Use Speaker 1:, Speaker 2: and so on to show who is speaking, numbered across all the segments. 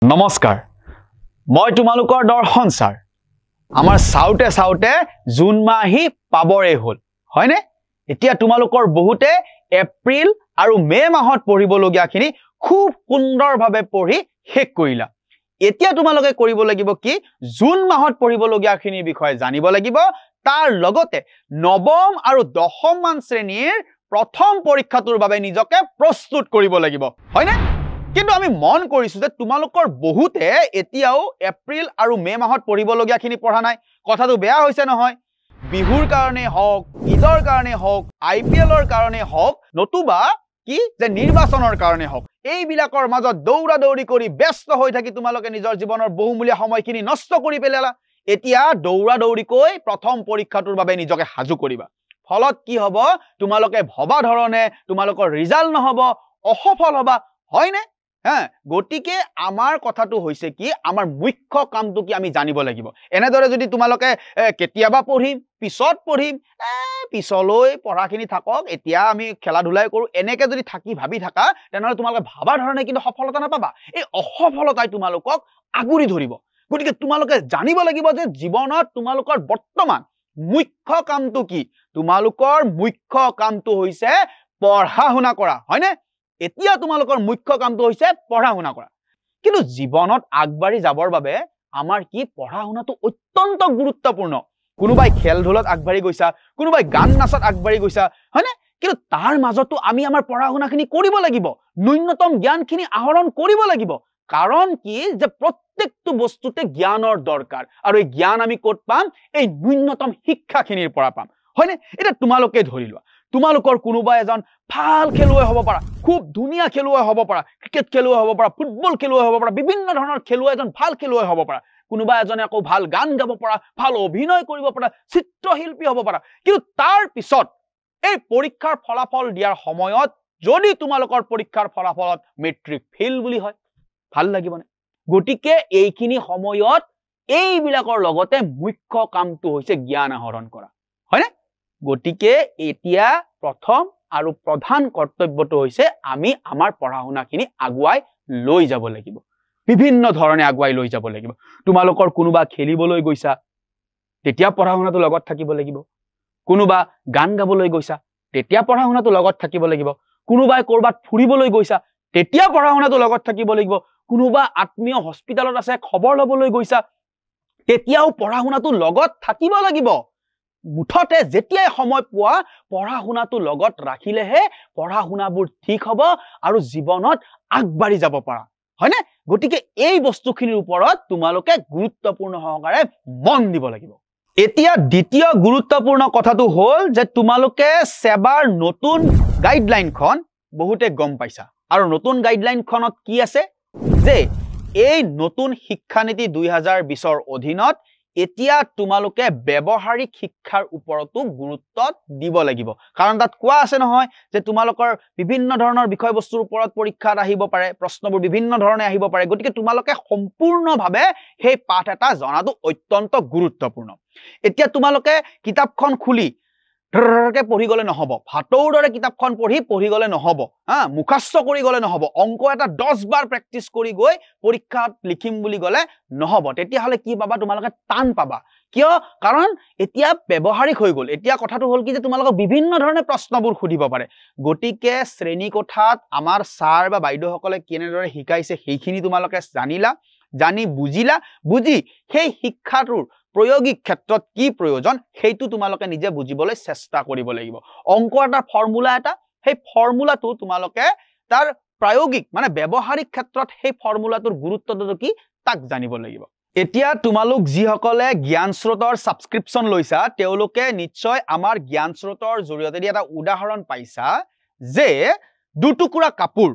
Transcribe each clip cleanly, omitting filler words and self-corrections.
Speaker 1: নমস্কাৰ মই তোমালোকৰ দৰ্শন ছাৰ আমাৰ সাউতে সাউতে জুন মাহ আহি পাবৰে হল হয়নে এতিয়া তোমালোকৰ বহুতে এপ্ৰিল আৰু মে মাহত পঢ়িবলগীয়াখিনি খুব সুন্দৰভাৱে পঢ়ি শেষ কৰিলা এতিয়া তোমালোকে কৰিব লাগিব কি জুন মাহত পঢ়িবলগীয়াখিনিৰ বিষয়ে জানিব লাগিব তাৰ লগতে নৱম আৰু দশম মান শ্ৰেণীৰ প্ৰথম পৰীক্ষাটোৰ বাবে নিজকে প্ৰস্তুত কৰিব লাগিব হয়নে কিন্তু আমি মন কৰিছো যে তোমালোকৰ বহুতে এতিয়াও এপ্ৰিল আৰু মে মাহত পঢ়িবলগীয়াখিনি পঢ়া নাই কথাটো বেয়া হৈছে নহয় বিহুৰ কাৰণে হওক ঈদৰ কাৰণে হওক আইপিএলৰ কাৰণে হওক নতুবা কি যে নিৰ্বাচনৰ কাৰণে হওক এইবিলাকৰ মাজত দৌৰা দৌৰি কৰি ব্যস্ত হৈ থাকি তোমালোকে নিজৰ জীৱনৰ বহুমূলীয়া সময়খিনি নষ্ট কৰি পেলালা এতিয়া দৌৰা দৌৰিকৈ প্ৰথম পৰীক্ষাটোৰ বাবে নিজকে সাজু কৰিবা ফলত কি হ'ব তোমালোকে ভবা ধৰণে তোমালোকৰ ৰিজাল্ট নহব অসফল হবা হয়নে গটিকে আমাৰ কথাটো হৈছে কি আমাৰ মুখ্য কামটো কি আমি জানিব লাগিব এনেদৰে যদি তোমালোকে কেতিয়াবা পঢ়িম পিছত পঢ়িম পিছলৈ পঢ়াখিনি থাকক এতিয়া আমি খেলা ধুলাই কৰো এনেকে যদি থাকি ভাবি থাকা তেনেহলে তোমালোকে ভাবা ধৰণে কিন্তু সফলতা নাপাবা এই অসফলতাই তোমালোকক আগুৰি ধৰিব গটিকে তোমালোকে জানিব লাগিব যে জীৱনত তোমালোকৰ বৰ্তমান মুখ্য কামটো কি তোমালোকৰ মুখ্য কামটো হৈছে পঢ়া শুনা কৰা হয়নে এতিয়া তোমালোকৰ মুখ্য কামটো হৈছে পঢ়া শুনা কৰা কিন্তু জীৱনত আগবাঢ়ি যাবৰ বাবে আমাৰ কি পঢ়া শুনাটো অত্যন্ত গুৰুত্বপূৰ্ণ কোনোবাই খেল ধুলত আগবাঢ়ি গৈছা কোনোবাই গান নাচত আগবাঢ়ি গৈছা হয়নে কিন্তু তাৰ মাজতো আমি আমাৰ পঢ়া শুনাখিনি কৰিব লাগিব ন্যূনতম জ্ঞানখিনি আহৰণ কৰিব লাগিব কাৰণ কি যে প্ৰত্যেকটো বস্তুতে জ্ঞানৰ দৰকাৰ আৰু এই জ্ঞান আমি ক'ত পাম এই ন্যূনতম শিক্ষাখিনিৰ পৰা পাম হয়নে এটা তোমালোকে ধৰি লোৱা তোমালোকৰ কোনোবা এজন ভাল খেলুৱৈ হ'ব পাৰা খুব ধুনীয়া খেলুৱৈ হ'ব পাৰা ক্ৰিকেট খেলুৱৈ হ'ব পাৰা ফুটবল খেলুৱৈ হ'ব পাৰা বিভিন্ন ধৰণৰ খেলুৱৈ এজন ভাল খেলুৱৈ হ'ব পাৰা কোনোবা এজনে আকৌ ভাল গান গাব পাৰা ভাল অভিনয় কৰিব পাৰা চিত্ৰশিল্পী হ'ব পাৰা কিন্তু তাৰ পিছত এই পৰীক্ষাৰ ফলাফল দিয়াৰ সময়ত যদি তোমালোকৰ পৰীক্ষাৰ ফলাফলত মেট্ৰিক ফেইল বুলি হয় ভাল লাগিবনে গটিকে এইখিনি সময়ত এইবিলাকৰ লগতে মুখ্য কামটো হৈছে জ্ঞান আহৰণ কৰা হয়নে গটিকে এতিয়া প্ৰথম আৰু প্ৰধান কৰ্তব্যটো হৈছে আমি আমাৰ পঢ়া শুনাখিনি আগুৱাই লৈ যাব লাগিব বিভিন্ন ধৰণে আগুৱাই লৈ যাব লাগিব তোমালোকৰ কোনোবা খেলিবলৈ গৈছা তেতিয়া পঢ়া শুনাটো লগত থাকিব লাগিব কোনোবা গান গাবলৈ গৈছা তেতিয়া পঢ়া শুনাটো লগত থাকিব লাগিব কোনোবাই কৰবাত ফুৰিবলৈ গৈছা তেতিয়া পঢ়া শুনাটো লগত থাকিব লাগিব কোনোবা আত্মীয় হস্পিটালত আছে খবৰ ল'বলৈ গৈছা তেতিয়াও পঢ়া শুনাটো লগত থাকিব লাগিব মুঠতে যেতিয়াই সময় পোৱা পঢ়া শুনাটো লগত ৰাখিলেহে পঢ়া শুনাবোৰ ঠিক হ'ব আৰু জীৱনত আগবাঢ়ি যাব পাৰা হয়নে গটিকে এই বস্তুখিনিৰ ওপৰত তোমালোকে গুৰুত্বপূৰ্ণ সহকাৰে মন দিব লাগিব এতিয়া দ্বিতীয় গুৰুত্বপূৰ্ণ কথাটো হ'ল যে তোমালোকে সেবাৰ নতুন গাইডলাইনখন বহুতে গম পাইছা আৰু নতুন গাইডলাইনখনত কি আছে যে এই নতুন শিক্ষানীতি 2020ৰ অধীনত এতিয়া তোমালোকে ব্যৱহাৰিক শিক্ষাৰ ওপৰতো গুৰুত্ব দিব লাগিব কাৰণ তাত কোৱা আছে নহয় যে তোমালোকৰ বিভিন্ন ধৰণৰ বিষয়বস্তুৰ ওপৰত পৰীক্ষাত আহিব পাৰে প্ৰশ্নবোৰ বিভিন্ন ধৰণে আহিব পাৰে গতিকে তোমালোকে সম্পূৰ্ণভাৱে সেই পাঠ এটা জনাটো অত্যন্ত গুৰুত্বপূৰ্ণ এতিয়া তোমালোকে কিতাপখন খুলি ধৰকে পঢ়ি গলে নহব ভাটৌৰ দৰে কিতাপখন পঢ়ি গলে নহব মুখাস্ত কৰি গলে নহব অংক এটা 10 বাৰ প্ৰেক্টিছ কৰি গৈ পৰীক্ষাত লিখিম বুলি গলে নহব তেতিয়া হলে কি পাবা তোমালোকে টান পাবা কিয় কাৰণ এতিয়া ব্যৱহাৰিক হৈ গল এতিয়া কথাটো হ'ল কি যে তোমালোকক বিভিন্ন ধৰণে প্ৰশ্নবোৰ সুধিব পাৰে গটিকে শ্ৰেণী কোঠাত আমাৰ ছাৰ বা বাইদেউসকলে কেনেদৰে শিকাইছে সেইখিনি তোমালোকে জানিলা জানি বুজিলা বুজি সেই শিক্ষাটোৰ প্ৰয়োগিক ক্ষেত্ৰত কি প্ৰয়োজন সেইটো তোমালোকে নিজে বুজিবলৈ চেষ্টা কৰিব লাগিব অংক এটা ফৰ্মুলা এটা সেই ফৰ্মুলাটো তোমালোকে তাৰ প্ৰায়োগিক মানে ব্যৱহাৰিক ক্ষেত্ৰত সেই ফৰ্মুলাটোৰ গুৰুত্বটো কি তাক জানিব লাগিব এতিয়া তোমালোক যিসকলে জ্ঞান স্ৰোতৰ সাবস্ক্ৰিপচন লৈছা তেওঁলোকে নিশ্চয় আমাৰ জ্ঞান স্ৰোতৰ জৰিয়তে এটা উদাহৰণ পাইছা যে দুটুকুৰা কাপোৰ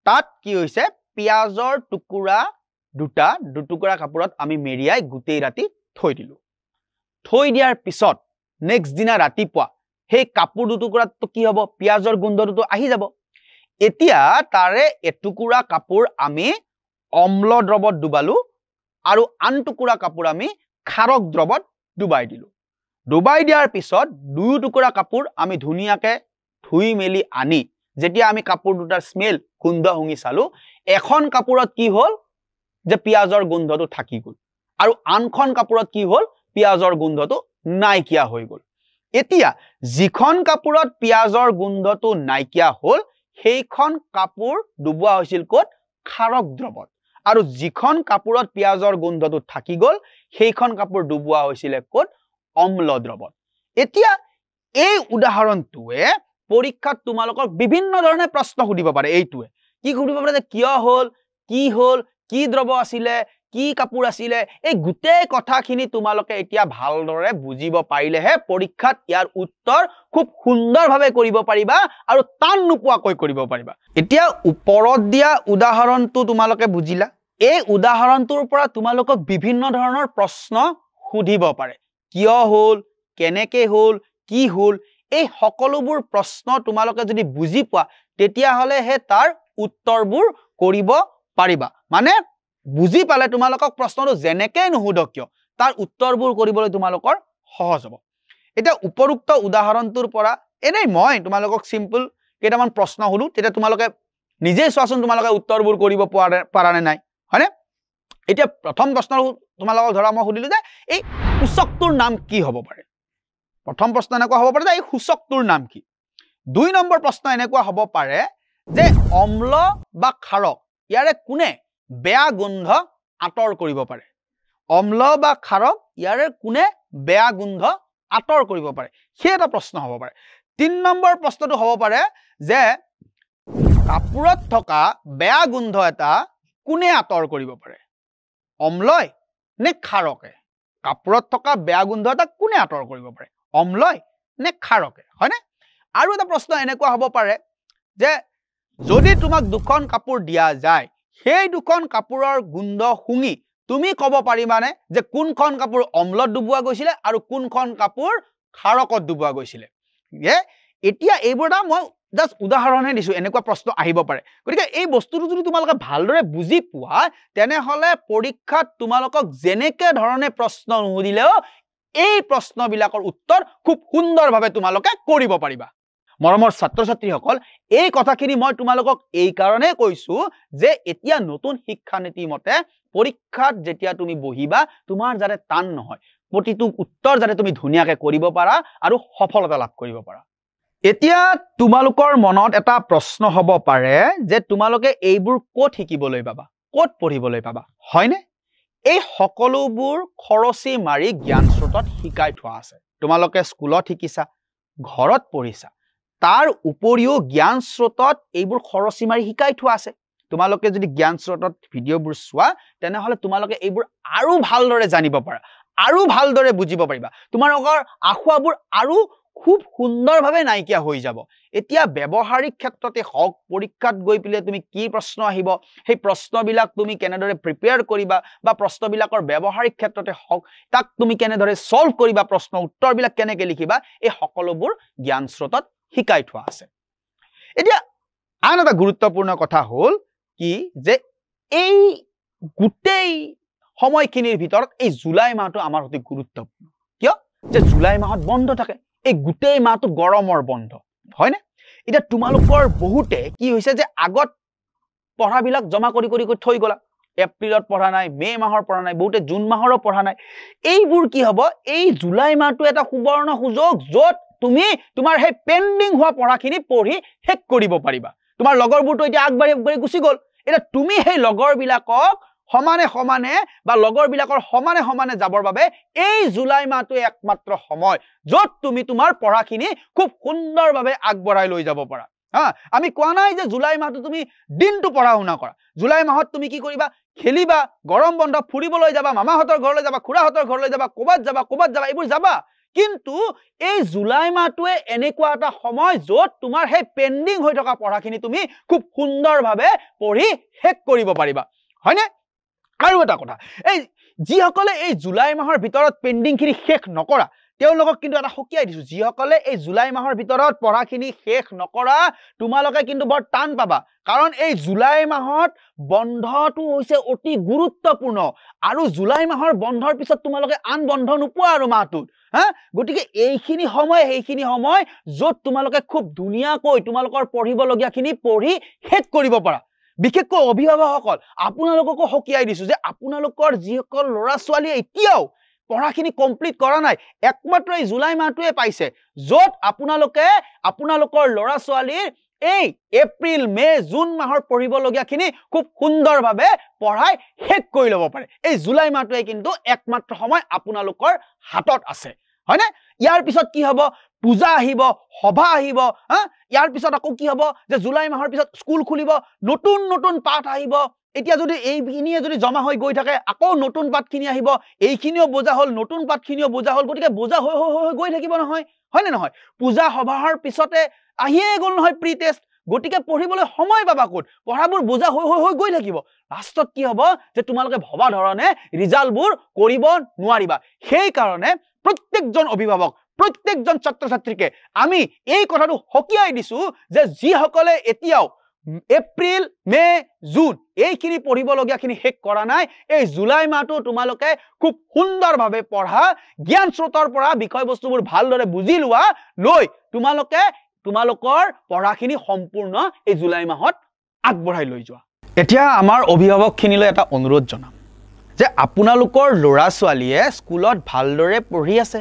Speaker 1: তাত কি হৈছে পিয়াজৰ টুকুৰা দুটুকুৰা কাপোৰত আমি মেৰিয়াই গুটেই ৰাতি থৈ দিলো থৈ দিয়াৰ পিছত নেক্সট দিনা ৰাতিপুৱা সেই কাপোৰ দুটুকুৰাটো কি হ'ব পিয়াজৰ গোন্ধটো আহি যাব এতিয়া তাৰে এটুকুৰা কাপোৰ আমি অম্ল দ্ৰৱত ডুবালো আৰু আন টুকুৰা কাপোৰ আমি খাৰক দ্ৰৱত ডুবাই দিলো ডুবাই দিয়াৰ পিছত দুই টুকুৰা কাপোৰ আমি ধুনীয়াকে ধুই মেলি আনি যেতিয়া আমি কাপোৰ দুটাৰ স্মেল গোন্ধ শুঙি চালো এখন কাপোৰত কি হ'ল যে পিয়াজৰ গোন্ধটো থাকি গ'ল আৰু আনখন কাপোৰত কি হ'ল পিয়াজৰ গোন্ধটো নাইকিয়া হৈ গ'ল এতিয়া যিখন কাপোৰত পিয়াজৰ গোন্ধটো নাইকিয়া হ'ল সেইখন কাপোৰ ডুবোৱা হৈছিল ক'ত খাৰক দ্ৰৱত আৰু যিখন কাপোৰত পিয়াজৰ গোন্ধটো থাকি গ'ল সেইখন কাপোৰ ডুবোৱা হৈছিল ক'ত অম্ল দ্ৰৱত এতিয়া এই উদাহৰণটোৱে পৰীক্ষাত তোমালোকক বিভিন্ন ধৰণে প্ৰশ্ন সুধিব পাৰে এইটোৱে কি সুধিব পাৰে যে কিয় হ'ল কি দ্ৰৱ আছিলে কি কাপোৰ আছিলে এই গুটেই কথাখিনি তোমালোকে এতিয়া ভালদৰে বুজিব পাৰিলেহে পৰীক্ষাত ইয়াৰ উত্তৰ খুব সুন্দৰভাৱে কৰিব পাৰিবা আৰু টান নোপোৱাকৈ কৰিব পাৰিবা এতিয়া ওপৰত দিয়া উদাহৰণটো তোমালোকে বুজিলা এই উদাহৰণটোৰ পৰা তোমালোকক বিভিন্ন ধৰণৰ প্ৰশ্ন সুধিব পাৰে কিয় হ'ল কেনেকে হ'ল কি হ'ল এই সকলোবোৰ প্ৰশ্ন তোমালোকে যদি বুজি পোৱা তেতিয়া হলে হে তাৰ উত্তৰবোৰ কৰিব পাৰিবা মানে বুজি পালে তোমালোকক প্ৰশ্নটো যেনেকে নুহুদক কিয় তাৰ উত্তৰবোৰ কৰিবলৈ তোমালোকৰ সহজ হ'ব এটা উপযুক্ত উদাহৰণটোৰ পৰা এনেই মই তোমালোকক সিম্পল কেইটামান প্ৰশ্ন হলো তেতিয়া তোমালোকে নিজে চোৱাচোন তোমালোকে উত্তৰবোৰ কৰিব পাৰানে নাই হয়নে এতিয়া প্ৰথম প্ৰশ্ন তোমালোকক ধৰা মই সুধিলো যে এই সূচকটোৰ নাম কি হ'ব পাৰে প্ৰথম প্ৰশ্ন এনেকুৱা হ'ব পাৰে যে এই সূচকটোৰ নাম কি দুই নম্বৰ প্ৰশ্ন এনেকুৱা হ'ব পাৰে যে অম্ল বা ক্ষাৰক ইয়াৰে কোনে বেয়া গোন্ধ আঁতৰ কৰিব পাৰে অম্ল বা ক্ষাৰক ইয়াৰে কোনে বেয়া গোন্ধ আঁতৰ কৰিব পাৰে সেই এটা প্ৰশ্ন হ'ব পাৰে 3 নম্বৰ প্ৰশ্নটো হ'ব পাৰে যে কাপোৰত থকা বেয়া গোন্ধ এটা কোনে আঁতৰ কৰিব পাৰে অম্লই নে ক্ষাৰকে কাপোৰত থকা বেয়া গোন্ধ এটা কোনে আঁতৰ কৰিব পাৰে অম্লই নে ক্ষাৰকে হয়নে আৰু এটা প্ৰশ্ন এনেকুৱা হ'ব পাৰে যে যদি তোমাক দুখন কাপোৰ দিয়া যায় সেই দুখন কাপোৰৰ গোন্ধ শুঙি তুমি ক'ব পাৰিবানে যে কোনখন কাপোৰ অম্লত ডুবোৱা গৈছিলে আৰু কোনখন কাপোৰ ক্ষাৰকত ডুবোৱা গৈছিলে এতিয়া এইবোৰটা মই জাস্ট উদাহৰণহে দিছো এনেকুৱা প্ৰশ্ন আহিব পাৰে গতিকে এই বস্তুটো যদি তোমালোকে ভালদৰে বুজি পোৱা তেনেহলে পৰীক্ষাত তোমালোকক যেনেকে ধৰণে প্ৰশ্ন নুসুধিলেও এই প্ৰশ্নবিলাকৰ উত্তৰ খুব সুন্দৰভাৱে তোমালোকে কৰিব পাৰিবা মৰমৰ ছাত্ৰ ছাত্ৰীসকল এই কথাখিনি মই তোমালোকক এই কাৰণে কৈছো যে এতিয়া নতুন শিক্ষা নীতি মতে পৰীক্ষাত যেতিয়া তুমি বহিবা তোমাৰ যাতে টান নহয় প্ৰতিটো উত্তৰ যাতে তুমি ধুনীয়াকৈ কৰিব পাৰা আৰু সফলতা লাভ কৰিব পাৰা এতিয়া তোমালোকৰ মনত এটা প্ৰশ্ন হ'ব পাৰে যে তোমালোকে এইবোৰ ক'ত শিকিবলৈ পাবা ক'ত পঢ়িবলৈ পাবা হয়নে এই সকলোবোৰ খৰচি মাৰি জ্ঞান স্ৰোতত শিকাই থোৱা আছে তোমালোকে স্কুলত শিকিছা ঘৰত পঢ়িছা তাৰ উপৰিও জ্ঞান স্ৰোতত এইবোৰ খৰচি মাৰি শিকাই থোৱা আছে তোমালোকে যদি জ্ঞান স্ৰোতত ভিডিঅ'বোৰ চোৱা তেনেহলে তোমালোকে এইবোৰ আৰু ভালদৰে জানিব পাৰা আৰু ভালদৰে বুজিব পাৰিবা তোমালোকৰ আখুৱাবোৰ আৰু খুব সুন্দৰভাৱে নাইকিয়া হৈ যাব এতিয়া ব্যৱহাৰিক ক্ষেত্ৰতে হওক পৰীক্ষাত গৈ পিলে তুমি কি প্ৰশ্ন আহিব সেই প্ৰশ্নবিলাক তুমি কেনেদৰে প্ৰিপেয়াৰ কৰিবা বা প্ৰশ্নবিলাকৰ ব্যৱহাৰিক ক্ষেত্ৰতে হওক তাক তুমি কেনেদৰে সলভ কৰিবা প্ৰশ্ন উত্তৰবিলাক কেনেকৈ লিখিবা এই সকলোবোৰ জ্ঞান স্ৰোতত শিকাই থোৱা আছে এতিয়া আন এটা গুৰুত্বপূৰ্ণ কথা হ'ল কি যে এই গোটেই সময়খিনিৰ ভিতৰত এই জুলাই মাহটো আমাৰ অতি গুৰুত্বপূৰ্ণ কিয় যে জুলাই মাহত বন্ধ থাকে এই গোটেই মাহটো গৰমৰ বন্ধ হয়নে এতিয়া তোমালোকৰ বহুতে কি হৈছে যে আগত পঢ়াবিলাক জমা কৰি থৈ গলা এপ্ৰিলত পঢ়া নাই মে মাহৰ পঢ়া নাই বহুতে জুন মাহৰো পঢ়া নাই এইবোৰ কি হ'ব এই জুলাই মাহটো এটা সুবৰ্ণ সুযোগ য'ত তুমি তোমাৰ সেই পেন্ডিং হোৱা পঢ়াখিনি পঢ়ি শেষ কৰিব পাৰিবা তোমাৰ লগৰবোৰটো এতিয়া আগবাঢ়ি গুচি গ'ল এটা তুমি সেই লগৰবিলাকক সমানে বা লগৰবিলাকৰ সমানে যাবৰ বাবে এই জুলাই মাহটো একমাত্ৰ সময় য'ত তুমি তোমাৰ পঢ়াখিনি খুব সুন্দৰভাৱে আগবঢ়াই লৈ যাব পাৰা আমি কোৱা নাই যে জুলাই মাহটো তুমি দিনটো পঢ়া শুনা কৰা জুলাই মাহত তুমি কি কৰিবা খেলিবা গৰম বন্ধ ফুৰিবলৈ যাবা মামাহঁতৰ ঘৰলৈ যাবা খুৰাহঁতৰ ঘৰলৈ যাবা ক'বাত যাবা এইবোৰ যাবা কিন্তু এই জুলাই মাহটোৱে এনেকুৱা এটা সময় য'ত তোমাৰ সেই পেন্ডিং হৈ থকা পঢ়াখিনি তুমি খুব সুন্দৰভাৱে পঢ়ি শেষ কৰিব পাৰিবা হয়নে আৰু এটা কথা এই যিসকলে এই জুলাই মাহৰ ভিতৰত পেন্ডিংখিনি শেষ নকৰা তেওঁলোকক কিন্তু এটা হকিয়াই দিছো যিসকলে এই জুলাই মাহৰ ভিতৰত পঢ়াখিনি শেষ নকৰা তোমালোকে কিন্তু বৰ টান পাবা কাৰণ এই জুলাই মাহত বন্ধটো হৈছে অতি গুৰুত্বপূৰ্ণ আৰু জুলাই মাহৰ বন্ধৰ পিছত তোমালোকে আন বন্ধ নোপোৱা আৰু মাহটোত গতিকে এইখিনি সময় য'ত তোমালোকে খুব ধুনীয়াকৈ তোমালোকৰ পঢ়িবলগীয়াখিনি পঢ়ি শেষ কৰিব পাৰা বিশেষকৈ অভিভাৱকসকল আপোনালোককো হকিয়াই দিছো যে আপোনালোকৰ যিসকল ল'ৰা ছোৱালীয়ে এতিয়াও পঢ়াখিনি কমপ্লিট কৰা নাই একমাত্ৰ এই জুলাই মাহটোৱে পাইছে য'ত আপোনালোকে আপোনালোকৰ ল'ৰা ছোৱালীৰ এই এপ্ৰিল মে জুন মাহৰ পঢ়িবলগীয়াখিনি খুব সুন্দৰভাৱে পঢ়াই শেষ কৰি ল'ব পাৰে এই জুলাই মাহটোৱে কিন্তু একমাত্ৰ সময় আপোনালোকৰ হাতত আছে হয়নে ইয়াৰ পিছত কি হ'ব পূজা আহিব সভা আহিব ইয়াৰ পিছত আকৌ কি হ'ব যে জুলাই মাহৰ পিছত স্কুল খুলিব নতুন নতুন পাঠ আহিব এতিয়া যদি এইখিনিয়ে যদি জমা হৈ গৈ থাকে আকৌ নতুন পাঠখিনি আহিব এইখিনিও বোজা হ'ল নতুন পাঠখিনিও বোজা হ'ল গতিকে বোজা হৈ গৈ থাকিব নহয় হয়নে নহয় পূজা সভাৰ পিছতে আহিয়ে গ'ল নহয় প্ৰি টেষ্ট গতিকে পঢ়িবলৈ সময় পাবা ক'ত পঢ়াবোৰ বোজা হৈ গৈ থাকিব লাষ্টত কি হ'ব যে তোমালোকে ভবা ধৰণে ৰিজাল্টবোৰ কৰিব নোৱাৰিবা সেই কাৰণে প্ৰত্যেকজন অভিভাৱক প্ৰত্যেকজন ছাত্ৰ ছাত্ৰীকে আমি এই কথাটো হকিয়াই দিছো যে যিসকলে এতিয়াও এপ্ৰিল মে জুন এইখিনি পঢ়িবলগীয়াখিনি শেষ কৰা নাই এই জুলাই মাহটো তোমালোকে খুব সুন্দৰভাৱে পঢ়া জ্ঞান স্ৰোতৰ পৰা বিষয়বস্তুবোৰ ভালদৰে বুজি লোৱা লৈ তোমালোকৰ পঢ়াখিনি সম্পূৰ্ণ এই জুলাই মাহত আগবঢ়াই লৈ যোৱা এতিয়া আমাৰ অভিভাৱকখিনিলৈ এটা অনুৰোধ জনাম যে আপোনালোকৰ ল'ৰা ছোৱালীয়ে স্কুলত ভালদৰে পঢ়ি আছে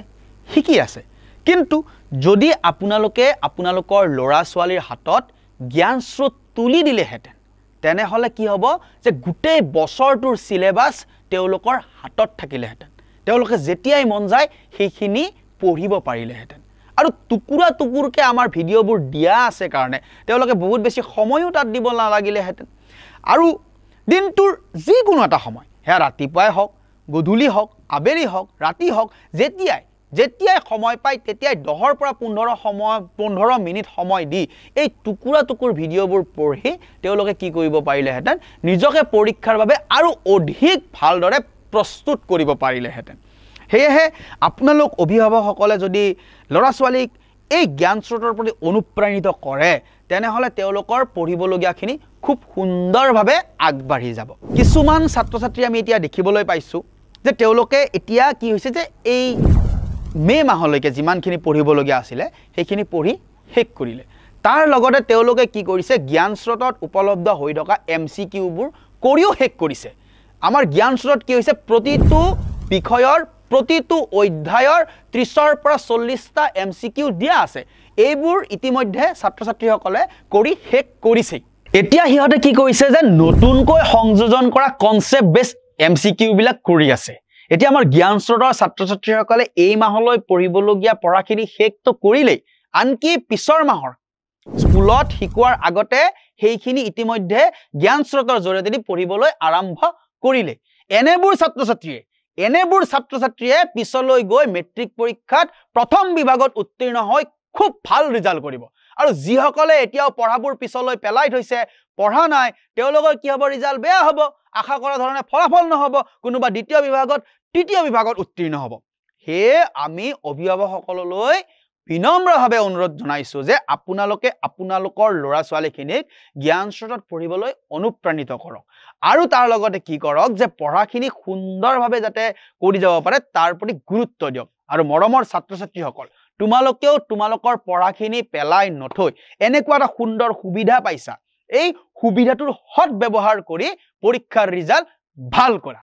Speaker 1: শিকি আছে কিন্তু যদি আপোনালোকে আপোনালোকৰ ল'ৰা ছোৱালীৰ হাতত জ্ঞান স্ৰোত তুলি দিলেহেঁতেন তেনেহ'লে কি হ'ব যে গোটেই বছৰটোৰ সিলেবাছ তেওঁলোকৰ হাতত থাকিলেহেঁতেন তেওঁলোকে যেতিয়াই মন যায় সেইখিনি পঢ়িব পাৰিলেহেঁতেন আৰু টুকুৰা টুকুৰকে আমাৰ ভিডিঅ'বোৰ দিয়া আছে কাৰণে তেওঁলোকে বহুত বেছি সময়ো তাত দিব নালাগিলেহেঁতেন আৰু দিনটোৰ যিকোনো এটা সময় সেয়া ৰাতিপুৱাই হওক গধূলি হওক আবেলি হওক ৰাতি হওক যেতিয়াই সময় পায় তেতিয়াই 10 পৰা 15 মিনিট সময় দি এই টুকুৰা টুকুৰ ভিডিঅ'বোৰ পঢ়ি তেওঁলোকে কি কৰিব পাৰিলেহেঁতেন নিজকে পৰীক্ষাৰ বাবে আৰু অধিক ভালদৰে প্ৰস্তুত কৰিব পাৰিলেহেঁতেন সেয়েহে আপোনালোক অভিভাৱকসকলে যদি ল'ৰা ছোৱালীক এই জ্ঞান স্ৰোতৰ প্ৰতি অনুপ্ৰাণিত কৰে তেনেহ'লে তেওঁলোকৰ পঢ়িবলগীয়াখিনি খুব সুন্দৰভাৱে আগবাঢ়ি যাব কিছুমান ছাত্ৰ ছাত্ৰী আমি এতিয়া দেখিবলৈ পাইছোঁ যে তেওঁলোকে এতিয়া কি হৈছে যে এই মে মাহলৈকে যিমানখিনি পঢ়িবলগীয়া আছিলে সেইখিনি পঢ়ি শেষ কৰিলে তাৰ লগতে তেওঁলোকে কি কৰিছে জ্ঞান স্ৰোতত উপলব্ধ হৈ থকা MCQবোৰ কৰিও শেষ কৰিছে আমাৰ জ্ঞান স্ৰোতত কি হৈছে প্ৰতিটো বিষয়ৰ প্ৰতিটো অধ্যায়ৰ 30ৰ পৰা 40টা MCQ দিয়া আছে এইবোৰ ইতিমধ্যে ছাত্ৰ ছাত্ৰীসকলে কৰি শেষ কৰিছে এতিয়া সিহঁতে কি কৰিছে যে নতুনকৈ সংযোজন কৰা কনসেপ্ট বেস MCQ বিলাক কৰি আছে এতিয়া আমাৰ জ্ঞান স্ৰোতৰ ছাত্ৰ ছাত্ৰীসকলে এই মাহলৈ পঢ়িবলগীয়া পঢ়াখিনি শেষটো কৰিলেই আনকি পিছৰ মাহৰ স্কুলত শিকোৱাৰ আগতে সেইখিনি ইতিমধ্যে জ্ঞান স্ৰোতৰ জৰিয়তে পঢ়িবলৈ আৰম্ভ কৰিলে এনেবোৰ ছাত্ৰ ছাত্ৰীয়ে পিছলৈ গৈ মেট্ৰিক পৰীক্ষাত প্ৰথম বিভাগত উত্তীৰ্ণ হৈ খুব ভাল ৰিজাল্ট কৰিব আৰু যিসকলে এতিয়াও পঢ়াবোৰ পিছলৈ পেলাই থৈছে পঢ়া নাই তেওঁলোকৰ কি হ'ব ৰিজাল্ট বেয়া হ'ব আশা কৰা ধৰণে ফলাফল নহব কোনোবা দ্বিতীয় বিভাগত তৃতীয় বিভাগত উত্তীৰ্ণ হ'ব হে আমি অভিভাৱকসকললৈ বিনম্ৰভাৱে অনুৰোধ জনাইছো যে আপোনালোকে আপোনালোকৰ ল'ৰা ছোৱালীখিনিক জ্ঞান স্ৰোতত পঢ়িবলৈ অনুপ্ৰাণিত কৰক আৰু তাৰ লগতে কি কৰক যে পঢ়াখিনি সুন্দৰভাৱে যাতে কৰি যাব পাৰে তাৰ প্ৰতি গুৰুত্ব দিয়ক আৰু মৰমৰ ছাত্ৰ ছাত্ৰীসকল তোমালোকেও তোমালোকৰ পঢ়াখিনি পেলাই নথৈ এনেকুৱা এটা সুন্দৰ সুবিধা পাইছা এই সুবিধাটোৰ সৎ ব্যৱহাৰ কৰি পৰীক্ষাৰ ৰিজাল্ট ভাল কৰা